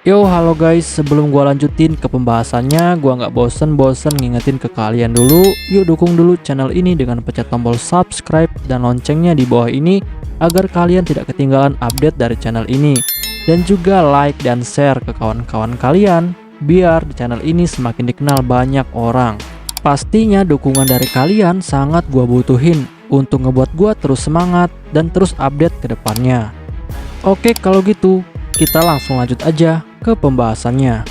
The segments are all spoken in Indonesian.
Yo, halo guys, sebelum gua lanjutin ke pembahasannya, gua nggak bosen-bosen ngingetin ke kalian dulu, yuk dukung dulu channel ini dengan pencet tombol subscribe dan loncengnya di bawah ini, agar kalian tidak ketinggalan update dari channel ini. Dan juga like dan share ke kawan-kawan kalian, biar di channel ini semakin dikenal banyak orang. Pastinya dukungan dari kalian sangat gua butuhin, untuk ngebuat gua terus semangat dan terus update ke depannya. Oke, kalau gitu, kita langsung lanjut aja ke pembahasannya.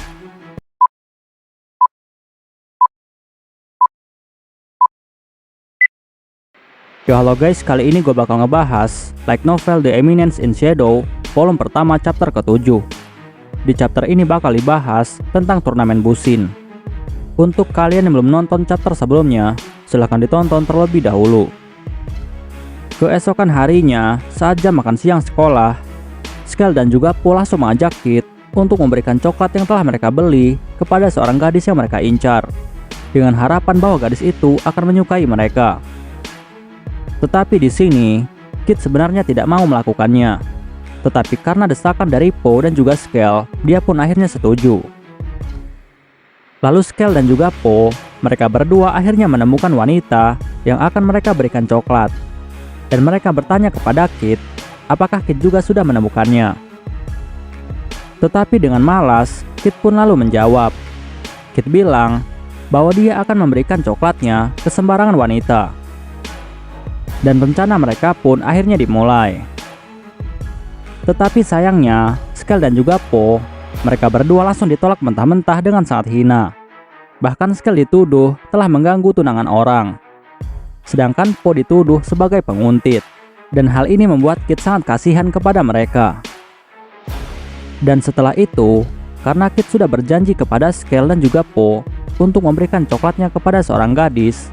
Yo halo guys, kali ini gue bakal ngebahas light novel The Eminence in Shadow, volume pertama chapter ke-7. Di chapter ini bakal dibahas tentang turnamen Bushin. Untuk kalian yang belum nonton chapter sebelumnya, silahkan ditonton terlebih dahulu. Keesokan harinya, saat jam makan siang sekolah, Skell dan juga Po langsung mengajak Kit untuk memberikan coklat yang telah mereka beli kepada seorang gadis yang mereka incar, dengan harapan bahwa gadis itu akan menyukai mereka. Tetapi di sini, Kit sebenarnya tidak mau melakukannya. Tetapi karena desakan dari Po dan juga Skell, dia pun akhirnya setuju. Lalu Skell dan juga Po, mereka berdua akhirnya menemukan wanita yang akan mereka berikan coklat. Dan mereka bertanya kepada Kit, apakah Kit juga sudah menemukannya. Tetapi dengan malas, Kit pun lalu menjawab. Kit bilang bahwa dia akan memberikan coklatnya ke sembarangan wanita. Dan rencana mereka pun akhirnya dimulai. Tetapi sayangnya, Skell dan juga Po, mereka berdua langsung ditolak mentah-mentah dengan sangat hina. Bahkan Skell dituduh telah mengganggu tunangan orang, sedangkan Po dituduh sebagai penguntit. Dan hal ini membuat Kit sangat kasihan kepada mereka. Dan setelah itu, karena Kit sudah berjanji kepada Skell dan juga Po untuk memberikan coklatnya kepada seorang gadis,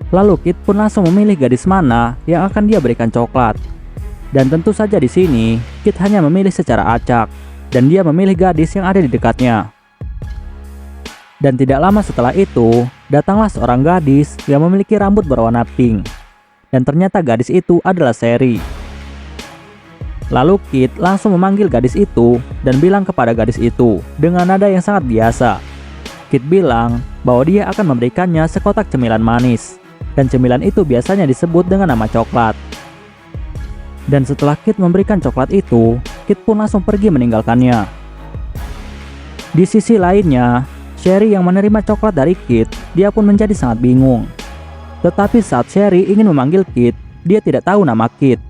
lalu Kit pun langsung memilih gadis mana yang akan dia berikan coklat. Dan tentu saja di sini, Kit hanya memilih secara acak, dan dia memilih gadis yang ada di dekatnya. Dan tidak lama setelah itu, datanglah seorang gadis yang memiliki rambut berwarna pink. Dan ternyata gadis itu adalah Sherry. Lalu Kit langsung memanggil gadis itu dan bilang kepada gadis itu dengan nada yang sangat biasa. Kit bilang bahwa dia akan memberikannya sekotak cemilan manis, dan cemilan itu biasanya disebut dengan nama coklat. Dan setelah Kit memberikan coklat itu, Kit pun langsung pergi meninggalkannya. Di sisi lainnya, Sherry yang menerima coklat dari Kit, dia pun menjadi sangat bingung. Tetapi saat Sherry ingin memanggil Kit, dia tidak tahu nama Kit.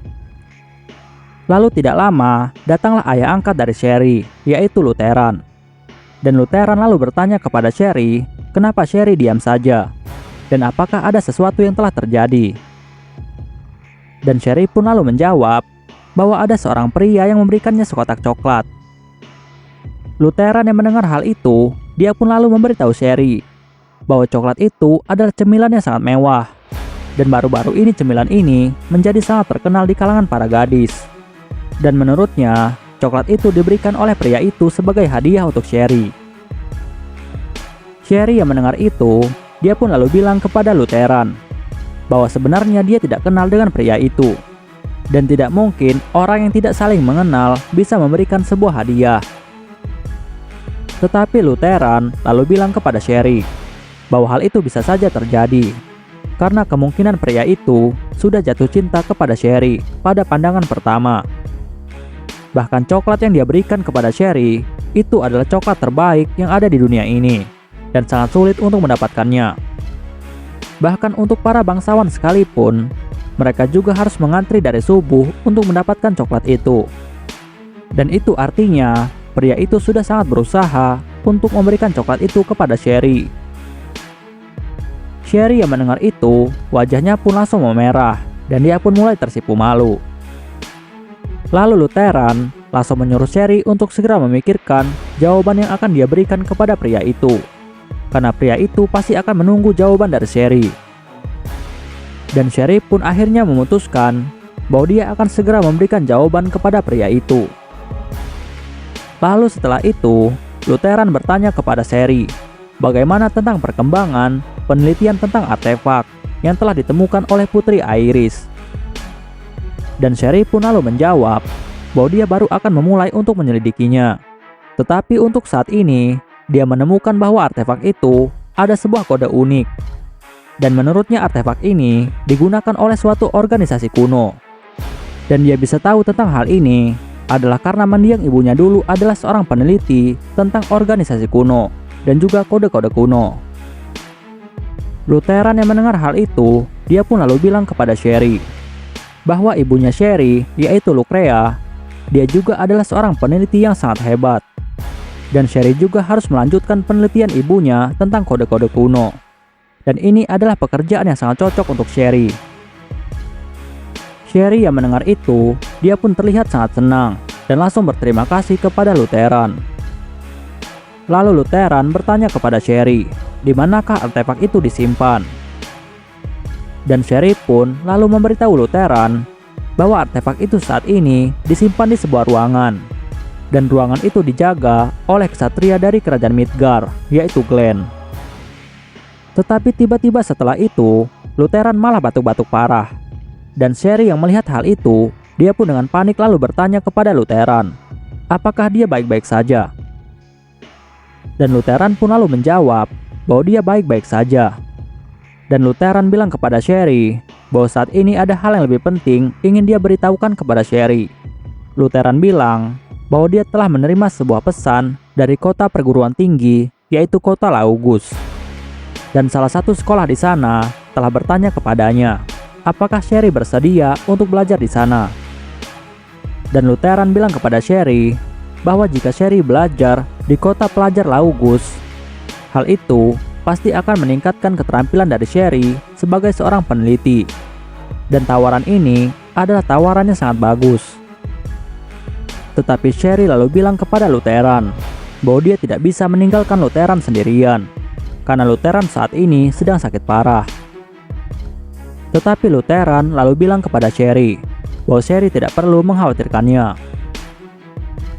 Lalu tidak lama, datanglah ayah angkat dari Sherry, yaitu Lutheran. Dan Lutheran lalu bertanya kepada Sherry, kenapa Sherry diam saja? Dan apakah ada sesuatu yang telah terjadi? Dan Sherry pun lalu menjawab bahwa ada seorang pria yang memberikannya sekotak coklat. Lutheran yang mendengar hal itu, dia pun lalu memberitahu Sherry bahwa coklat itu adalah cemilan yang sangat mewah. Dan baru-baru ini cemilan ini menjadi sangat terkenal di kalangan para gadis. Dan menurutnya, coklat itu diberikan oleh pria itu sebagai hadiah untuk Sherry. Sherry yang mendengar itu, dia pun lalu bilang kepada Lutheran bahwa sebenarnya dia tidak kenal dengan pria itu. Dan tidak mungkin orang yang tidak saling mengenal bisa memberikan sebuah hadiah. Tetapi Lutheran lalu bilang kepada Sherry bahwa hal itu bisa saja terjadi, karena kemungkinan pria itu sudah jatuh cinta kepada Sherry pada pandangan pertama. Bahkan coklat yang dia berikan kepada Sherry itu adalah coklat terbaik yang ada di dunia ini, dan sangat sulit untuk mendapatkannya. Bahkan untuk para bangsawan sekalipun, mereka juga harus mengantri dari subuh untuk mendapatkan coklat itu. Dan itu artinya pria itu sudah sangat berusaha untuk memberikan coklat itu kepada Sherry. Sherry yang mendengar itu, wajahnya pun langsung memerah, dan dia pun mulai tersipu malu. Lalu Lutheran langsung menyuruh Sherry untuk segera memikirkan jawaban yang akan dia berikan kepada pria itu, karena pria itu pasti akan menunggu jawaban dari Sherry. Dan Sherry pun akhirnya memutuskan bahwa dia akan segera memberikan jawaban kepada pria itu. Lalu setelah itu, Lutheran bertanya kepada Sherry bagaimana tentang perkembangan penelitian tentang artefak yang telah ditemukan oleh Putri Iris. Dan Sherry pun lalu menjawab bahwa dia baru akan memulai untuk menyelidikinya. Tetapi untuk saat ini, dia menemukan bahwa artefak itu ada sebuah kode unik. Dan menurutnya artefak ini digunakan oleh suatu organisasi kuno. Dan dia bisa tahu tentang hal ini adalah karena mendiang ibunya dulu adalah seorang peneliti tentang organisasi kuno dan juga kode-kode kuno. Lutheran yang mendengar hal itu, dia pun lalu bilang kepada Sherry bahwa ibunya Sherry, yaitu Lucrea, dia juga adalah seorang peneliti yang sangat hebat. Dan Sherry juga harus melanjutkan penelitian ibunya tentang kode-kode kuno. Dan ini adalah pekerjaan yang sangat cocok untuk Sherry. Sherry yang mendengar itu, dia pun terlihat sangat senang dan langsung berterima kasih kepada Lutheran. Lalu Lutheran bertanya kepada Sherry, di manakah artefak itu disimpan? Dan Sherry pun lalu memberitahu Lutheran bahwa artefak itu saat ini disimpan di sebuah ruangan. Dan ruangan itu dijaga oleh ksatria dari kerajaan Midgar, yaitu Glenn. Tetapi tiba-tiba setelah itu, Lutheran malah batuk-batuk parah. Dan Sherry yang melihat hal itu, dia pun dengan panik lalu bertanya kepada Lutheran, apakah dia baik-baik saja? Dan Lutheran pun lalu menjawab bahwa dia baik-baik saja. Dan Lutheran bilang kepada Sherry bahwa saat ini ada hal yang lebih penting ingin dia beritahukan kepada Sherry. Lutheran bilang bahwa dia telah menerima sebuah pesan dari kota perguruan tinggi, yaitu kota Laugus. Dan salah satu sekolah di sana telah bertanya kepadanya, apakah Sherry bersedia untuk belajar di sana? Dan Lutheran bilang kepada Sherry bahwa jika Sherry belajar di kota pelajar Laugus, hal itu pasti akan meningkatkan keterampilan dari Sherry sebagai seorang peneliti. Dan tawaran ini adalah tawaran yang sangat bagus. Tetapi Sherry lalu bilang kepada Lutheran bahwa dia tidak bisa meninggalkan Lutheran sendirian, karena Lutheran saat ini sedang sakit parah. Tetapi Lutheran lalu bilang kepada Sherry bahwa Sherry tidak perlu mengkhawatirkannya.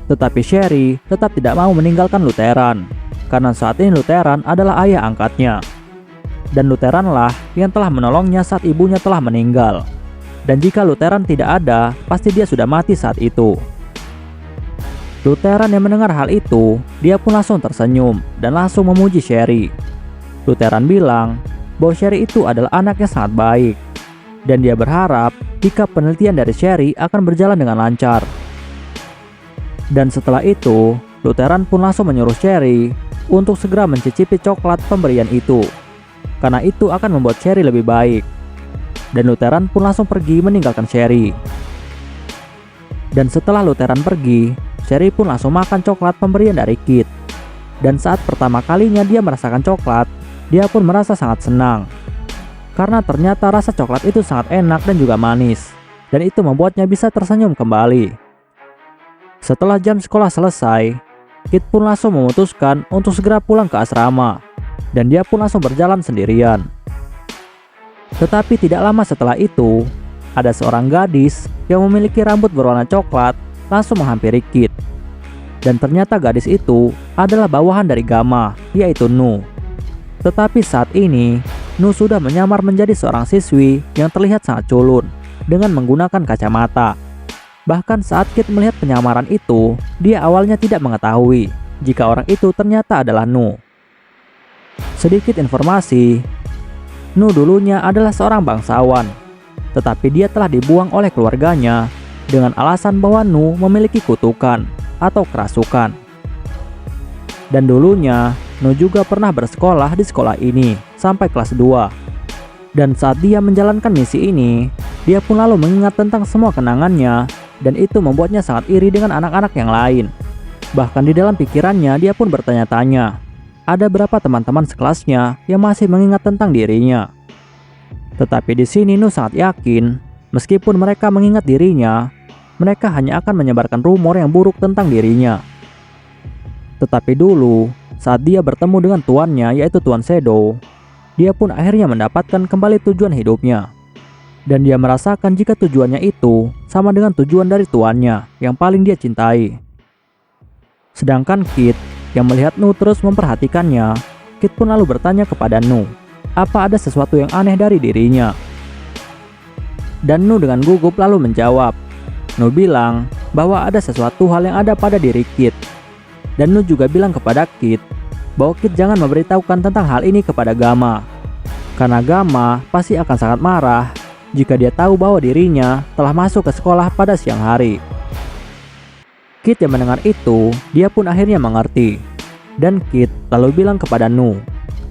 Tetapi Sherry tetap tidak mau meninggalkan Lutheran, karena saat ini Lutheran adalah ayah angkatnya. Dan Lutheranlah yang telah menolongnya saat ibunya telah meninggal. Dan jika Lutheran tidak ada, pasti dia sudah mati saat itu. Lutheran yang mendengar hal itu, dia pun langsung tersenyum dan langsung memuji Sherry. Lutheran bilang bahwa Sherry itu adalah anak yang sangat baik, dan dia berharap jika penelitian dari Sherry akan berjalan dengan lancar. Dan setelah itu, Lutheran pun langsung menyuruh Sherry untuk segera mencicipi coklat pemberian itu, karena itu akan membuat Sherry lebih baik. Dan Lutheran pun langsung pergi meninggalkan Sherry. Dan setelah Lutheran pergi, Sherry pun langsung makan coklat pemberian dari Kit. Dan saat pertama kalinya dia merasakan coklat, dia pun merasa sangat senang, karena ternyata rasa coklat itu sangat enak dan juga manis, dan itu membuatnya bisa tersenyum kembali. Setelah jam sekolah selesai, Kit pun langsung memutuskan untuk segera pulang ke asrama, dan dia pun langsung berjalan sendirian. Tetapi tidak lama setelah itu, ada seorang gadis yang memiliki rambut berwarna coklat langsung menghampiri Kit. Dan ternyata gadis itu adalah bawahan dari Gamma, yaitu Nu. Tetapi saat ini, Nu sudah menyamar menjadi seorang siswi yang terlihat sangat culun dengan menggunakan kacamata. Bahkan saat Kit melihat penyamaran itu, dia awalnya tidak mengetahui jika orang itu ternyata adalah Nu. Sedikit informasi, Nu dulunya adalah seorang bangsawan, tetapi dia telah dibuang oleh keluarganya dengan alasan bahwa Nu memiliki kutukan atau kerasukan. Dan dulunya, Nu juga pernah bersekolah di sekolah ini sampai kelas 2. Dan saat dia menjalankan misi ini, dia pun lalu mengingat tentang semua kenangannya, dan itu membuatnya sangat iri dengan anak-anak yang lain. Bahkan di dalam pikirannya dia pun bertanya-tanya, ada berapa teman-teman sekelasnya yang masih mengingat tentang dirinya. Tetapi di sini Nu sangat yakin, meskipun mereka mengingat dirinya, mereka hanya akan menyebarkan rumor yang buruk tentang dirinya. Tetapi dulu, saat dia bertemu dengan tuannya, yaitu Tuan Shadow, dia pun akhirnya mendapatkan kembali tujuan hidupnya. Dan dia merasakan jika tujuannya itu sama dengan tujuan dari tuannya yang paling dia cintai. Sedangkan Kit yang melihat Nu terus memperhatikannya, Kit pun lalu bertanya kepada Nu, apa ada sesuatu yang aneh dari dirinya? Dan Nu dengan gugup lalu menjawab. Nu bilang bahwa ada sesuatu hal yang ada pada diri Kit. Dan Nu juga bilang kepada Kit bahwa Kit jangan memberitahukan tentang hal ini kepada Gamma, karena Gamma pasti akan sangat marah jika dia tahu bahwa dirinya telah masuk ke sekolah pada siang hari. Kit yang mendengar itu, dia pun akhirnya mengerti. Dan Kit lalu bilang kepada Nu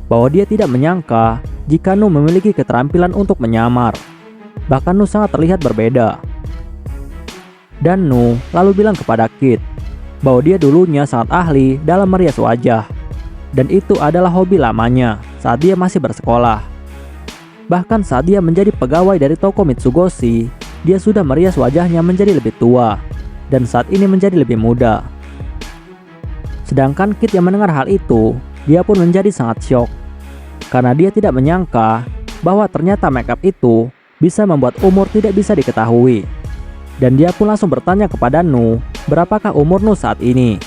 bahwa dia tidak menyangka jika Nu memiliki keterampilan untuk menyamar. Bahkan Nu sangat terlihat berbeda. Dan Nu lalu bilang kepada Kit bahwa dia dulunya sangat ahli dalam merias wajah. Dan itu adalah hobi lamanya saat dia masih bersekolah. Bahkan saat dia menjadi pegawai dari toko Mitsugoshi, dia sudah merias wajahnya menjadi lebih tua dan saat ini menjadi lebih muda. Sedangkan Kit yang mendengar hal itu, dia pun menjadi sangat syok karena dia tidak menyangka bahwa ternyata makeup itu bisa membuat umur tidak bisa diketahui. Dan dia pun langsung bertanya kepada Nu, berapakah umur Nu saat ini?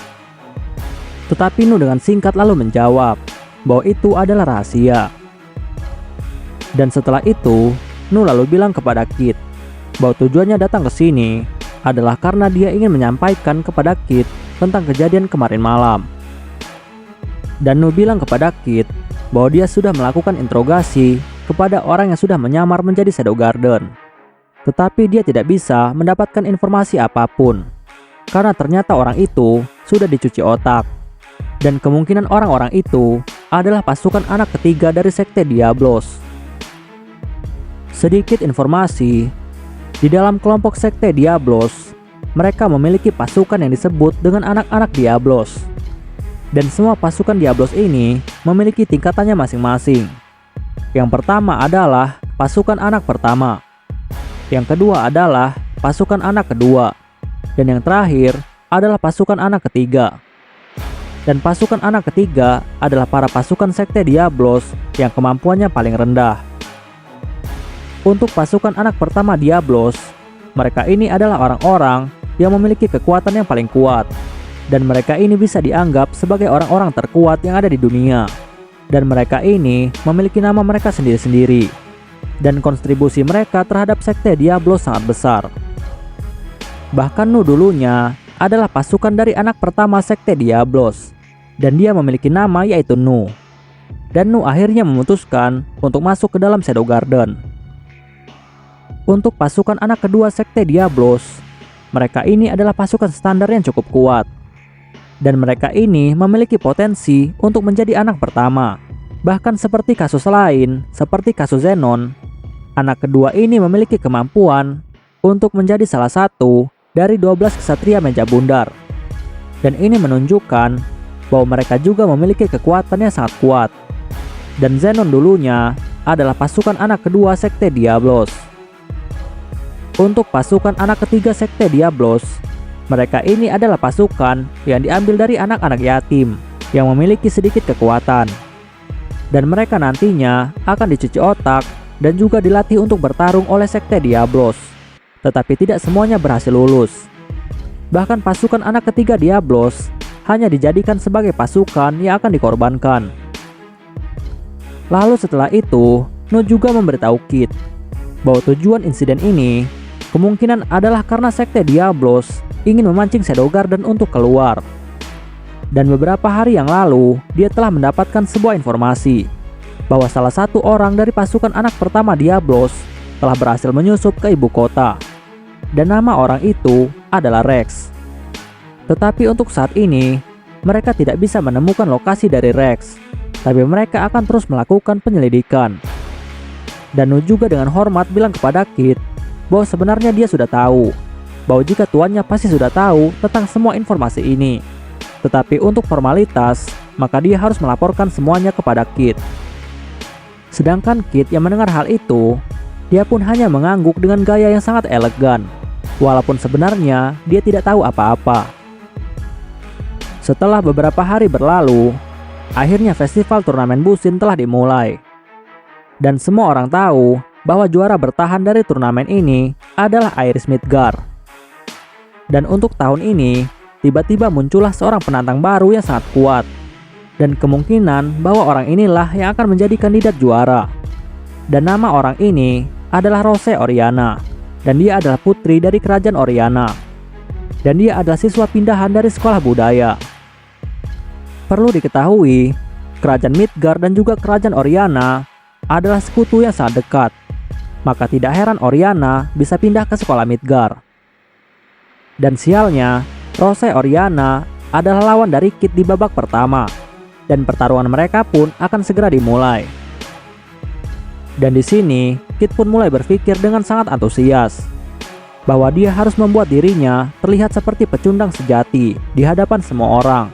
Tetapi Nu dengan singkat lalu menjawab bahwa itu adalah rahasia. Dan setelah itu, Nu lalu bilang kepada Kit bahwa tujuannya datang ke sini adalah karena dia ingin menyampaikan kepada Kit tentang kejadian kemarin malam. Dan Nu bilang kepada Kit bahwa dia sudah melakukan interogasi kepada orang yang sudah menyamar menjadi Shadow Garden. Tetapi dia tidak bisa mendapatkan informasi apapun karena ternyata orang itu sudah dicuci otak. Dan kemungkinan orang-orang itu adalah pasukan anak ketiga dari Sekte Diablos. Sedikit informasi, di dalam kelompok Sekte Diablos, mereka memiliki pasukan yang disebut dengan anak-anak Diablos. Dan semua pasukan Diablos ini memiliki tingkatannya masing-masing. Yang pertama adalah pasukan anak pertama. Yang kedua adalah pasukan anak kedua. Dan yang terakhir adalah pasukan anak ketiga. Dan pasukan anak ketiga adalah para pasukan Sekte Diablos yang kemampuannya paling rendah. Untuk pasukan anak pertama Diablos, mereka ini adalah orang-orang yang memiliki kekuatan yang paling kuat. Dan mereka ini bisa dianggap sebagai orang-orang terkuat yang ada di dunia. Dan mereka ini memiliki nama mereka sendiri-sendiri. Dan kontribusi mereka terhadap Sekte Diablos sangat besar. Bahkan Nu dulunya adalah pasukan dari anak pertama Sekte Diablos. Dan dia memiliki nama yaitu Nu. Dan Nu akhirnya memutuskan untuk masuk ke dalam Shadow Garden. Untuk pasukan anak kedua Sekte Diablos, mereka ini adalah pasukan standar yang cukup kuat. Dan mereka ini memiliki potensi untuk menjadi anak pertama. Bahkan seperti kasus lain, seperti kasus Zenon, anak kedua ini memiliki kemampuan untuk menjadi salah satu dari 12 ksatria meja bundar. Dan ini menunjukkan bahwa mereka juga memiliki kekuatan yang sangat kuat. Dan Zenon dulunya adalah pasukan anak kedua Sekte Diablos. Untuk pasukan anak ketiga Sekte Diablos, mereka ini adalah pasukan yang diambil dari anak-anak yatim yang memiliki sedikit kekuatan. Dan mereka nantinya akan dicuci otak dan juga dilatih untuk bertarung oleh Sekte Diablos. Tetapi tidak semuanya berhasil lulus. Bahkan pasukan anak ketiga Diablos hanya dijadikan sebagai pasukan yang akan dikorbankan. Lalu setelah itu, Nu juga memberitahu Kit bahwa tujuan insiden ini kemungkinan adalah karena Sekte Diablos ingin memancing Shadow Garden untuk keluar. Dan beberapa hari yang lalu, dia telah mendapatkan sebuah informasi bahwa salah satu orang dari pasukan anak pertama Diablos telah berhasil menyusup ke ibu kota. Dan nama orang itu adalah Rex. Tetapi untuk saat ini, mereka tidak bisa menemukan lokasi dari Rex. Tapi mereka akan terus melakukan penyelidikan. Dan Nu juga dengan hormat bilang kepada Kit bahwa sebenarnya dia sudah tahu bahwa jika tuannya pasti sudah tahu tentang semua informasi ini. Tetapi untuk formalitas, maka dia harus melaporkan semuanya kepada Kit. Sedangkan Kit yang mendengar hal itu, dia pun hanya mengangguk dengan gaya yang sangat elegan, walaupun sebenarnya dia tidak tahu apa-apa. Setelah beberapa hari berlalu, akhirnya festival turnamen Bushin telah dimulai. Dan semua orang tahu bahwa juara bertahan dari turnamen ini adalah Iris Midgar. Dan untuk tahun ini, tiba-tiba muncullah seorang penantang baru yang sangat kuat. Dan kemungkinan bahwa orang inilah yang akan menjadi kandidat juara. Dan nama orang ini adalah Rose Oriana. Dan dia adalah putri dari kerajaan Oriana. Dan dia adalah siswa pindahan dari sekolah budaya. Perlu diketahui, kerajaan Midgard dan juga kerajaan Oriana adalah sekutu yang sangat dekat. Maka tidak heran Oriana bisa pindah ke sekolah Midgard. Dan sialnya, Rose Oriana adalah lawan dari Kit di babak pertama. Dan pertarungan mereka pun akan segera dimulai. Dan di sini, Kit pun mulai berpikir dengan sangat antusias bahwa dia harus membuat dirinya terlihat seperti pecundang sejati di hadapan semua orang.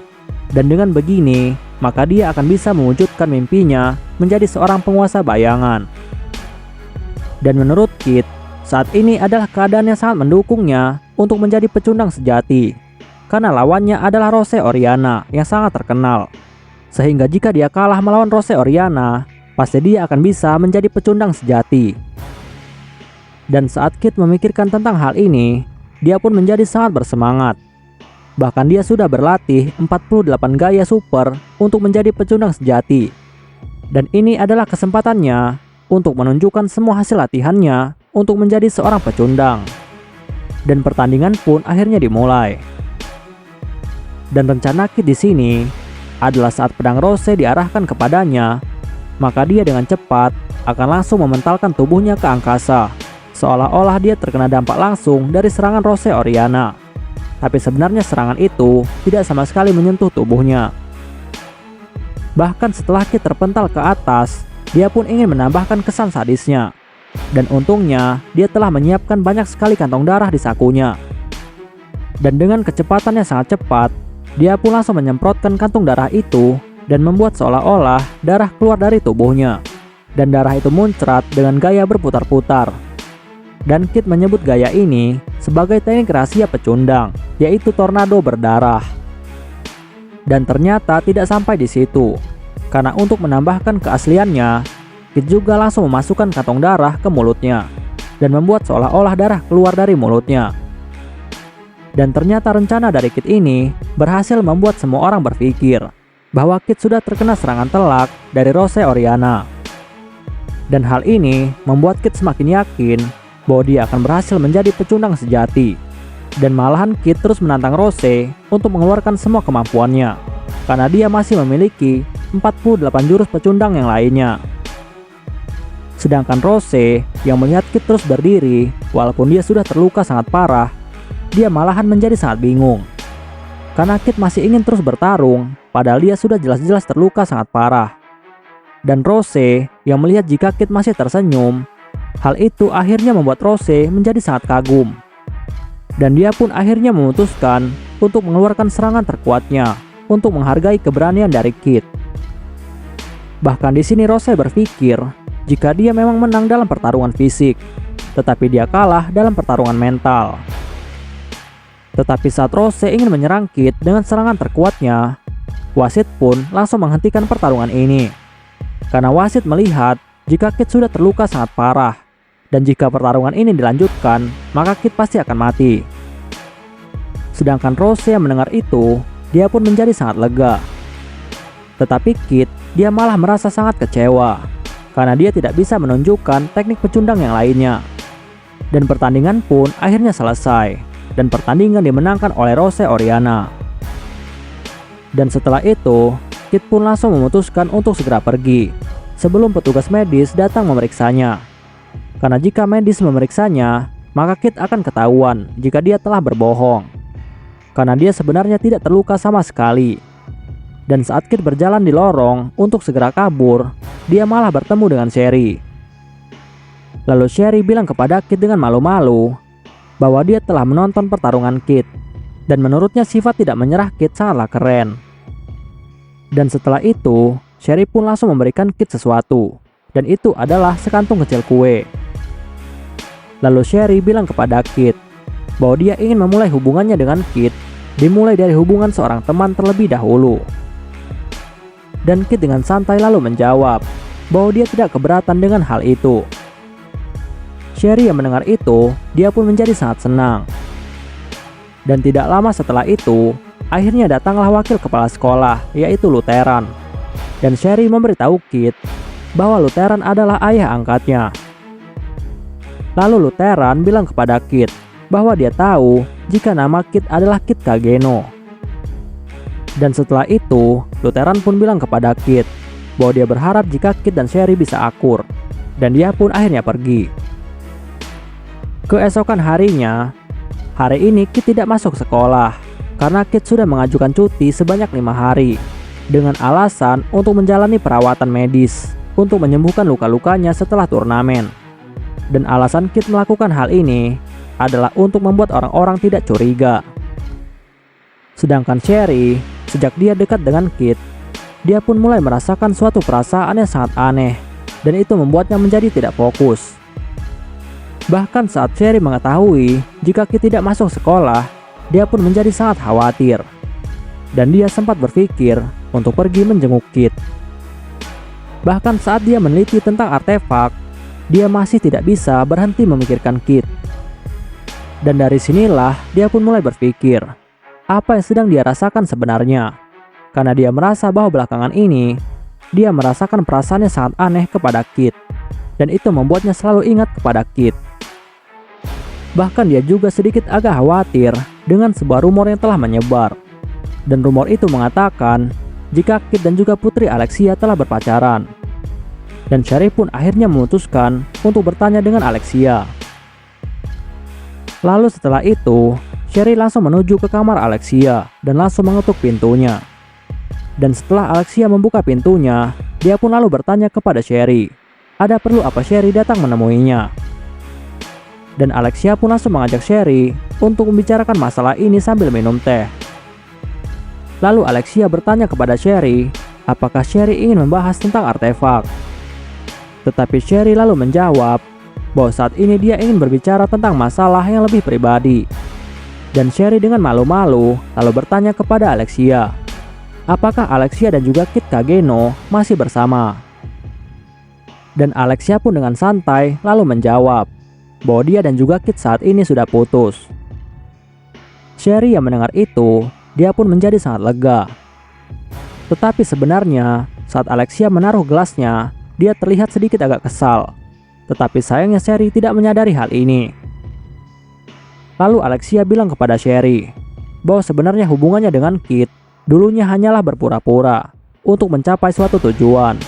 Dan dengan begini, maka dia akan bisa mewujudkan mimpinya menjadi seorang penguasa bayangan. Dan menurut Kit, saat ini adalah keadaan yang sangat mendukungnya untuk menjadi pecundang sejati. Karena lawannya adalah Rose Oriana yang sangat terkenal. Sehingga jika dia kalah melawan Rose Oriana, pasti dia akan bisa menjadi pecundang sejati. Dan saat Kit memikirkan tentang hal ini, dia pun menjadi sangat bersemangat. Bahkan dia sudah berlatih 48 gaya super untuk menjadi pecundang sejati. Dan ini adalah kesempatannya untuk menunjukkan semua hasil latihannya untuk menjadi seorang pecundang. Dan pertandingan pun akhirnya dimulai. Dan rencana Kit di sini adalah saat pedang Rose diarahkan kepadanya, maka dia dengan cepat akan langsung mementalkan tubuhnya ke angkasa, seolah-olah dia terkena dampak langsung dari serangan Rose Oriana. Tapi sebenarnya serangan itu tidak sama sekali menyentuh tubuhnya. Bahkan setelah Kit terpental ke atas, dia pun ingin menambahkan kesan sadisnya. Dan untungnya, dia telah menyiapkan banyak sekali kantong darah di sakunya. Dan dengan kecepatan yang sangat cepat, dia pun langsung menyemprotkan kantung darah itu dan membuat seolah-olah darah keluar dari tubuhnya. Dan darah itu muncrat dengan gaya berputar-putar. Dan Kit menyebut gaya ini sebagai teknik rahasia pecundang, yaitu tornado berdarah. Dan ternyata tidak sampai di situ. Karena untuk menambahkan keasliannya, Kit juga langsung memasukkan kantong darah ke mulutnya dan membuat seolah-olah darah keluar dari mulutnya. Dan ternyata rencana dari Kit ini berhasil membuat semua orang berpikir bahwa Kit sudah terkena serangan telak dari Rose Oriana. Dan hal ini membuat Kit semakin yakin bahwa dia akan berhasil menjadi pecundang sejati. Dan malahan Kit terus menantang Rose untuk mengeluarkan semua kemampuannya, karena dia masih memiliki 48 jurus pecundang yang lainnya. Sedangkan Rose yang melihat Kit terus berdiri walaupun dia sudah terluka sangat parah, dia malahan menjadi sangat bingung. Karena Kit masih ingin terus bertarung, padahal dia sudah jelas-jelas terluka sangat parah. Dan Rose yang melihat jika Kit masih tersenyum, hal itu akhirnya membuat Rose menjadi sangat kagum. Dan dia pun akhirnya memutuskan untuk mengeluarkan serangan terkuatnya untuk menghargai keberanian dari Kit. Bahkan di sini Rose berpikir jika dia memang menang dalam pertarungan fisik, tetapi dia kalah dalam pertarungan mental. Tetapi saat Rose ingin menyerang Kit dengan serangan terkuatnya, wasit pun langsung menghentikan pertarungan ini. Karena wasit melihat jika Kit sudah terluka sangat parah, dan jika pertarungan ini dilanjutkan, maka Kit pasti akan mati. Sedangkan Rose yang mendengar itu, dia pun menjadi sangat lega. Tetapi Kit, dia malah merasa sangat kecewa, karena dia tidak bisa menunjukkan teknik pecundang yang lainnya. Dan pertandingan pun akhirnya selesai, dan pertandingan dimenangkan oleh Rose Oriana. Dan setelah itu, Kit pun langsung memutuskan untuk segera pergi, sebelum petugas medis datang memeriksanya. Karena jika medis memeriksanya, maka Kit akan ketahuan jika dia telah berbohong. Karena dia sebenarnya tidak terluka sama sekali. Dan saat Kit berjalan di lorong untuk segera kabur, dia malah bertemu dengan Sherry. Lalu Sherry bilang kepada Kit dengan malu-malu bahwa dia telah menonton pertarungan Kit, dan menurutnya sifat tidak menyerah Kit sangatlah keren. Dan setelah itu, Sherry pun langsung memberikan Kit sesuatu, dan itu adalah sekantung kecil kue. Lalu Sherry bilang kepada Kit bahwa dia ingin memulai hubungannya dengan Kit dimulai dari hubungan seorang teman terlebih dahulu. Dan Kit dengan santai lalu menjawab bahwa dia tidak keberatan dengan hal itu. Sherry yang mendengar itu, dia pun menjadi sangat senang. Dan tidak lama setelah itu, akhirnya datanglah wakil kepala sekolah, yaitu Lutheran. Dan Sherry memberitahu Kit bahwa Lutheran adalah ayah angkatnya. Lalu Lutheran bilang kepada Kit bahwa dia tahu jika nama Kit adalah Kit Kageno. Dan setelah itu, Lutheran pun bilang kepada Kit bahwa dia berharap jika Kit dan Sherry bisa akur. Dan dia pun akhirnya pergi. Keesokan harinya, hari ini Kit tidak masuk sekolah karena Kit sudah mengajukan cuti sebanyak 5 hari dengan alasan untuk menjalani perawatan medis untuk menyembuhkan luka-lukanya setelah turnamen. Dan alasan Kit melakukan hal ini adalah untuk membuat orang-orang tidak curiga. Sedangkan Sherry, sejak dia dekat dengan Kit, dia pun mulai merasakan suatu perasaan yang sangat aneh, dan itu membuatnya menjadi tidak fokus. Bahkan saat Sherry mengetahui jika Kit tidak masuk sekolah, dia pun menjadi sangat khawatir. Dan dia sempat berpikir untuk pergi menjenguk Kit. Bahkan saat dia meneliti tentang artefak, dia masih tidak bisa berhenti memikirkan Kit. Dan dari sinilah dia pun mulai berpikir, apa yang sedang dia rasakan sebenarnya? Karena dia merasa bahwa belakangan ini, dia merasakan perasaan yang sangat aneh kepada Kit. Dan itu membuatnya selalu ingat kepada Kit. Bahkan dia juga sedikit agak khawatir dengan sebuah rumor yang telah menyebar. Dan rumor itu mengatakan jika Kit dan juga putri Alexia telah berpacaran. Dan Sherry pun akhirnya memutuskan untuk bertanya dengan Alexia. Lalu setelah itu, Sherry langsung menuju ke kamar Alexia dan langsung mengetuk pintunya. Dan setelah Alexia membuka pintunya, dia pun lalu bertanya kepada Sherry, ada perlu apa Sherry datang menemuinya. Dan Alexia pun langsung mengajak Sherry untuk membicarakan masalah ini sambil minum teh. Lalu Alexia bertanya kepada Sherry, apakah Sherry ingin membahas tentang artefak. Tetapi Sherry lalu menjawab bahwa saat ini dia ingin berbicara tentang masalah yang lebih pribadi. Dan Sherry dengan malu-malu lalu bertanya kepada Alexia, apakah Alexia dan juga Kit Kageno masih bersama? Dan Alexia pun dengan santai lalu menjawab bahwa dia dan juga Kit saat ini sudah putus. Sherry yang mendengar itu, dia pun menjadi sangat lega. Tetapi sebenarnya saat Alexia menaruh gelasnya, dia terlihat sedikit agak kesal. Tetapi sayangnya Sherry tidak menyadari hal ini. Lalu Alexia bilang kepada Sherry bahwa sebenarnya hubungannya dengan Kit dulunya hanyalah berpura-pura untuk mencapai suatu tujuan.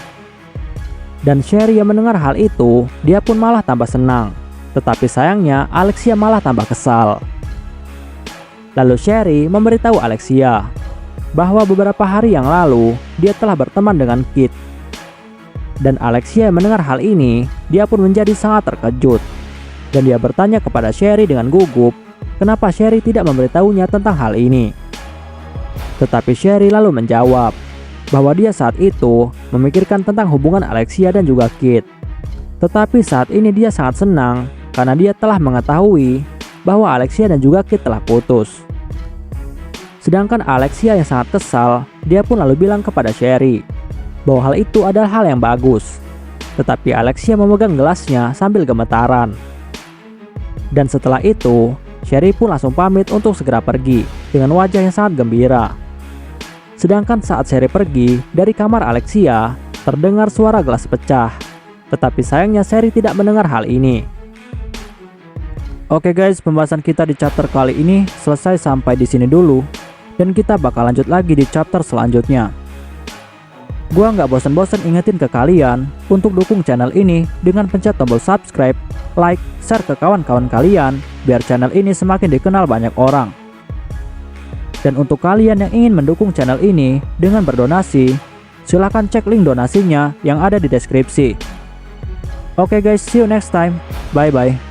Dan Sherry yang mendengar hal itu, dia pun malah tambah senang. Tetapi sayangnya Alexia malah tambah kesal. Lalu Sherry memberitahu Alexia bahwa beberapa hari yang lalu dia telah berteman dengan Kit. Dan Alexia yang mendengar hal ini, dia pun menjadi sangat terkejut. Dan dia bertanya kepada Sherry dengan gugup, kenapa Sherry tidak memberitahunya tentang hal ini. Tetapi Sherry lalu menjawab bahwa dia saat itu memikirkan tentang hubungan Alexia dan juga Kit. Tetapi saat ini dia sangat senang karena dia telah mengetahui bahwa Alexia dan juga Kit telah putus. Sedangkan Alexia yang sangat kesal, dia pun lalu bilang kepada Sherry bahwa hal itu adalah hal yang bagus. Tetapi Alexia memegang gelasnya sambil gemetaran. Dan setelah itu, Sherry pun langsung pamit untuk segera pergi dengan wajah yang sangat gembira. Sedangkan saat Sherry pergi dari kamar Alexia, terdengar suara gelas pecah. Tetapi sayangnya Sherry tidak mendengar hal ini. Oke guys, pembahasan kita di chapter kali ini selesai sampai di sini dulu. Dan kita bakal lanjut lagi di chapter selanjutnya. Gua nggak bosan-bosan ingetin ke kalian untuk dukung channel ini dengan pencet tombol subscribe, like, share ke kawan-kawan kalian biar channel ini semakin dikenal banyak orang. Dan untuk kalian yang ingin mendukung channel ini dengan berdonasi, silahkan cek link donasinya yang ada di deskripsi. Oke guys, see you next time. Bye bye.